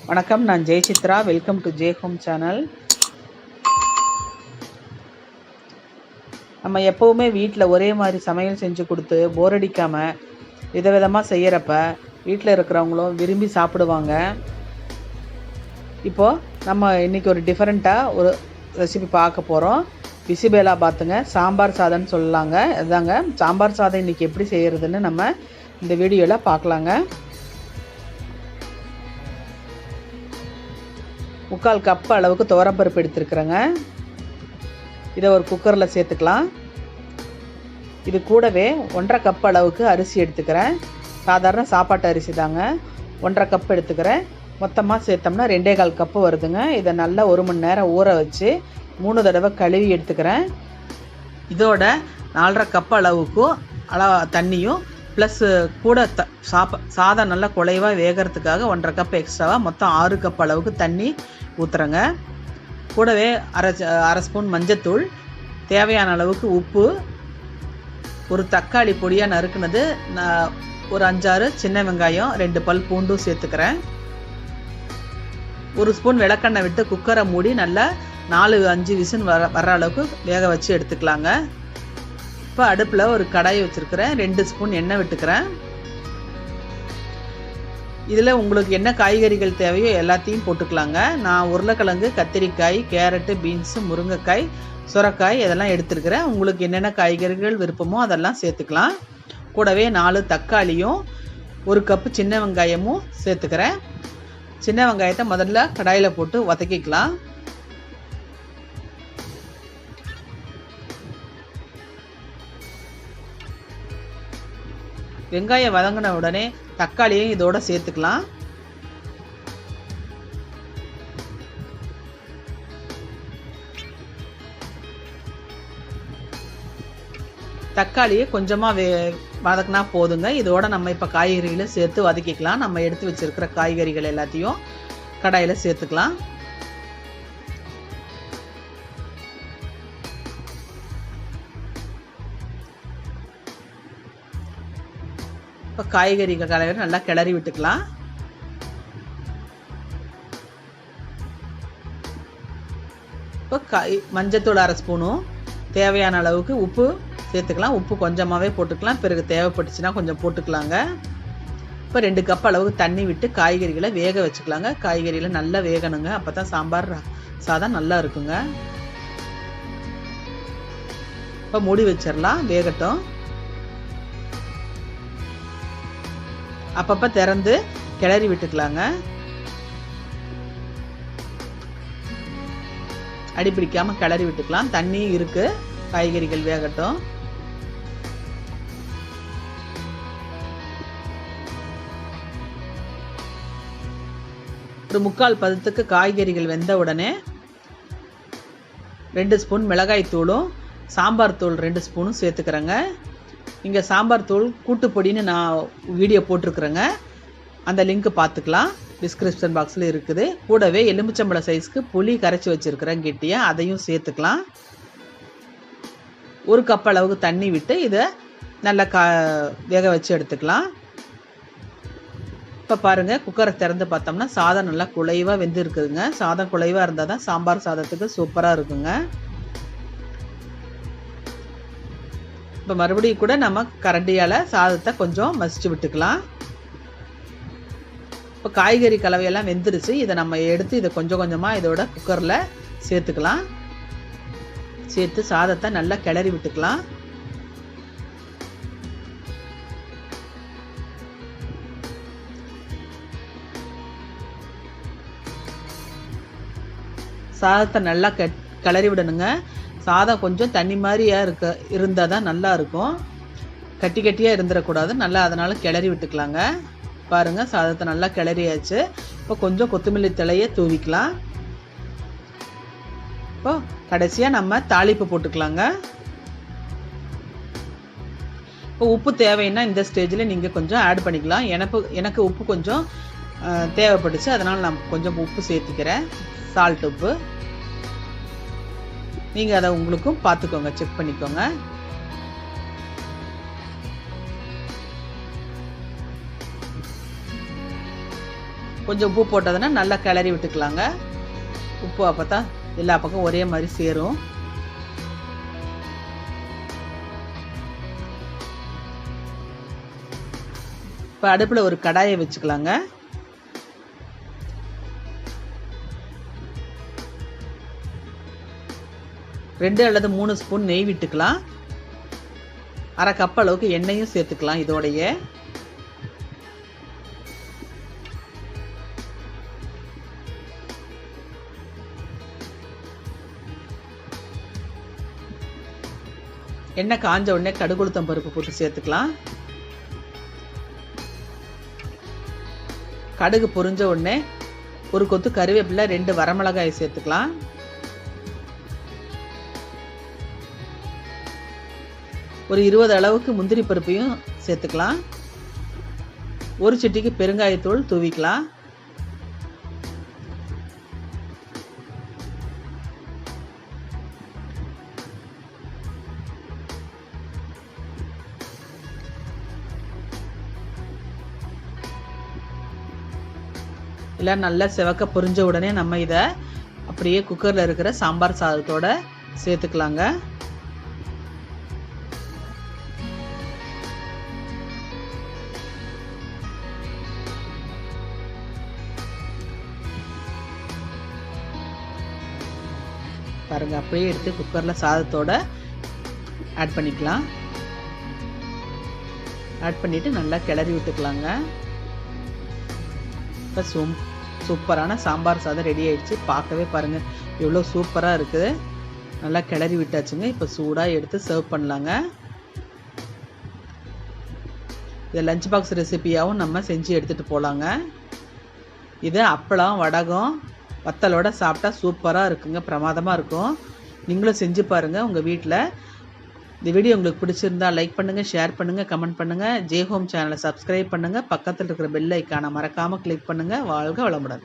வணக்கம், நான் Jayachitra. Welcome to J home channel. நம்ம எப்போவுமே வீட்டில் ஒரே மாதிரி சமையல் செஞ்சு கொடுத்து போர் அடிக்காமல் விதவிதமாக செய்கிறப்ப வீட்டில் இருக்கிறவங்களும் விரும்பி சாப்பிடுவாங்க. இப்போது நம்ம இன்றைக்கி ஒரு டிஃப்ரெண்ட்டாக ஒரு ரெசிபி பார்க்க போகிறோம். பிசிபேலாபாத்துங்க, சாம்பார் சாதம்னு சொல்லலாங்க. அதுதாங்க சாம்பார் சாதம் இன்றைக்கி எப்படி செய்கிறதுன்னு நம்ம இந்த வீடியோவில் பார்க்கலாங்க. 3/4 கப் அளவுக்கு துவரம்பருப்பு எடுத்துருக்குறேங்க. இதை ஒரு குக்கரில் சேர்த்துக்கலாம். இது கூடவே 1/2 கப் அளவுக்கு அரிசி எடுத்துக்கிறேன். சாதாரண சாப்பாட்டு அரிசி தாங்க. 1/2 கப் எடுத்துக்கிறேன். மொத்தமாக சேர்த்தோம்னா 2/4 கப்பு வருதுங்க. இதை நல்லா 1 மணி நேரம் ஊற வச்சு 3 தடவை கழுவி எடுத்துக்கிறேன். இதோட 4/2 கப் அளவுக்கும் தண்ணியும் ப்ளஸ் கூட சாதம் நல்லா குழைவாக வேகிறதுக்காக 1/2 கப் எக்ஸ்ட்ராவாக மொத்தம் 6 கப் அளவுக்கு தண்ணி ஊற்றுறேங்க. கூடவே அரை ஸ்பூன் மஞ்சத்தூள், தேவையான அளவுக்கு உப்பு, ஒரு தக்காளி பொடியாக நறுக்குனது, ஒரு 5-6 சின்ன வெங்காயம், 2 பல் பூண்டும் சேர்த்துக்கிறேன். 1 ஸ்பூன் விளக்கெண்ணெய் விட்டு குக்கரை மூடி நல்லா 4-5 விசில் வர அளவுக்கு வேக வச்சு எடுத்துக்கலாங்க. இப்போ அடுப்பில் ஒரு கடாயை வச்சுருக்கிறேன். 2 ஸ்பூன் எண்ணெய் விட்டுக்கிறேன். இதில் உங்களுக்கு என்ன காய்கறிகள் தேவையோ எல்லாத்தையும் போட்டுக்கலாங்க. நான் உருளைக்கிழங்கு, கத்திரிக்காய், கேரட்டு, பீன்ஸு, முருங்கைக்காய், சுரைக்காய் இதெல்லாம் எடுத்துருக்கிறேன். உங்களுக்கு என்னென்ன காய்கறிகள் விருப்பமோ அதெல்லாம் சேர்த்துக்கலாம். கூடவே 4 தக்காளியும் 1 கப்பு சின்ன வெங்காயமும் சேர்த்துக்கிறேன். சின்ன வெங்காயத்தை முதல்ல கடாயில் போட்டு வதக்கிக்கலாம். வெங்காயம் வதங்கின உடனே தக்காளியும் இதோட சேர்த்துக்கலாம். தக்காளியை கொஞ்சமாக வதக்கினா போதுங்க. இதோட நம்ம இப்போ காய்கறிகளை சேர்த்து வதக்கிக்கலாம். நம்ம எடுத்து வச்சிருக்கிற காய்கறிகள் எல்லாத்தையும் கடாயில் சேர்த்துக்கலாம். இப்போ காய்கறிகளை நல்லா கிளறி விட்டுக்கலாம். இப்போ மஞ்சத்தூள் அரை ஸ்பூனும் தேவையான அளவுக்கு உப்பு சேர்த்துக்கலாம். உப்பு கொஞ்சமாகவே போட்டுக்கலாம். பிறகு தேவைப்பட்டுச்சுன்னா கொஞ்சம் போட்டுக்கலாங்க. இப்போ 2 கப் அளவுக்கு தண்ணி விட்டு காய்கறிகளை வேக வச்சுக்கலாங்க. காய்கறிகளை நல்லா வேகணுங்க. அப்போ தான் சாம்பார் சாதம் நல்லா இருக்குங்க. இப்போ மூடி வச்சிடலாம், வேகட்டும். அப்பப்போ திறந்து கிளறி விட்டுக்கலாங்க. அடிப்பிடிக்காமல் கிளறி விட்டுக்கலாம். தண்ணி இருக்கு, காய்கறிகள் வேகட்டும். ஒரு 3/4 பதத்துக்கு காய்கறிகள் வெந்த உடனே 2 ஸ்பூன் மிளகாய் தூளும் சாம்பார் தூள் 2 ஸ்பூனும் சேர்த்துக்கிறேங்க. இங்கே சாம்பார் தூள் கூட்டு பொடின்னு நான் வீடியோ போட்டிருக்குறேங்க. அந்த லிங்க் பார்த்துக்கலாம், டிஸ்கிரிப்ஷன் பாக்ஸில் இருக்குது. கூடவே எலுமிச்சம்பழம் சைஸ்க்கு புளி கரைச்சி வச்சுருக்கிறேன் கெட்டியாக, அதையும் சேர்த்துக்கலாம். 1 கப் அளவுக்கு தண்ணி விட்டு இதை நல்லா வேக வச்சு எடுத்துக்கலாம். இப்போ பாருங்கள், குக்கரை திறந்து பார்த்தோம்னா சாதம் நல்லா குழைவாக வெந்து இருக்குதுங்க. சாதம் குழைவாக இருந்தால் தான் சாம்பார் சாதத்துக்கு சூப்பராக இருக்குங்க. இப்போ மறுபடியும் கூட நம்ம கரண்டியால் சாதத்தை கொஞ்சம் மசிச்சு விட்டுக்கலாம். இப்போ காய்கறி கலவையெல்லாம் வெந்துருச்சு. இதை நம்ம எடுத்து இதை கொஞ்சம் கொஞ்சமாக இதோட குக்கரில் சேர்த்துக்கலாம். சேர்த்து சாதத்தை நல்லா கிளறி விட்டுக்கலாம். சாதத்தை நல்லா கிளறி விடணுங்க. சாதம் கொஞ்சம் தண்ணி மாதிரியாக இருந்தால் தான் நல்லா இருக்கும். கட்டி கட்டியாக இருந்துடக்கூடாது. நல்லா அதனால் கிளறி விட்டுக்கலாங்க. பாருங்கள், சாதத்தை நல்லா கிளறியாச்சு. இப்போ கொஞ்சம் கொத்தமல்லி தழையை தூவிக்கலாம். இப்போ கடைசியாக நம்ம தாளிப்பு போட்டுக்கலாங்க. இப்போ உப்பு தேவைன்னா இந்த ஸ்டேஜில் நீங்கள் கொஞ்சம் ஆட் பண்ணிக்கலாம். எனக்கு உப்பு கொஞ்சம் தேவைப்பட்டுச்சு, அதனால் நான் கொஞ்சம் உப்பு சேர்த்துக்கிறேன், சால்ட் உப்பு. நீங்கள் அதை உங்களுக்கும் பார்த்துக்கோங்க, செக் பண்ணிக்கோங்க. கொஞ்சம் உப்பு போட்டதுன்னா நல்லா கிளறி விட்டுக்கலாங்க. உப்பு அப்போ தான் எல்லா பக்கம் ஒரே மாதிரி சேரும். இப்போ அடுப்பில் ஒரு கடாயை வச்சுக்கலாங்க. ரெண்டு அல்லது 3 ஸ்பூன் நெய் விட்டுக்கலாம். அரை கப் அளவுக்கு எண்ணெயும் சேர்த்துக்கலாம். இதோடைய எண்ணெய் காஞ்ச உடனே கடுகு உளுத்தம் பருப்பு போட்டு சேர்த்துக்கலாம். கடுகு பொரிஞ்ச உடனே ஒரு கொத்து கருவேப்பிலை, 2 வரமிளகாய் சேர்த்துக்கலாம். ஒரு 20 அளவுக்கு முந்திரி பருப்பையும் சேர்த்துக்கலாம். ஒரு சிட்டிக்கு பெருங்காயத்தூள் தூவிக்கலாம். எல்லாம் நல்லா செவக்க பொரிஞ்ச உடனே நம்ம இதை அப்படியே குக்கரில் இருக்கிற சாம்பார் சாதத்தோட சேர்த்துக்கலாங்க. பாருங்க, அப்படியே எடுத்து குக்கரில் சாதத்தோட ஆட் பண்ணிக்கலாம். ஆட் பண்ணிட்டு நல்லா கிளறி விட்டுக்கலாங்க. இப்போ சூப்பரான சாம்பார் சாதம் ரெடி ஆயிடுச்சு. பார்க்கவே பாருங்க எவ்வளோ சூப்பராக இருக்குது. நல்லா கிளறி விட்டாச்சுங்க. இப்போ சூடாக எடுத்து சர்வ் பண்ணலாங்க. இதை லஞ்ச் பாக்ஸ் ரெசிபியாகவும் நம்ம செஞ்சு எடுத்துகிட்டு போகலாங்க. இது அப்பளம், வடகம், வத்தலோட சாப்பிட்டா சூப்பராக இருக்குங்க. பிரமாதமாக இருக்கும். நீங்களும் செஞ்சு பாருங்கள் உங்கள் வீட்டில். இந்த வீடியோ உங்களுக்கு பிடிச்சிருந்தா லைக் பண்ணுங்கள், ஷேர் பண்ணுங்கள், கமெண்ட் பண்ணுங்கள். ஜே ஹோம் சேனலை சப்ஸ்கிரைப் பண்ணுங்கள். பக்கத்தில் இருக்கிற பெல் ஐக்கானை மறக்காமல் கிளிக் பண்ணுங்கள். வாழ்க வளமுடன்.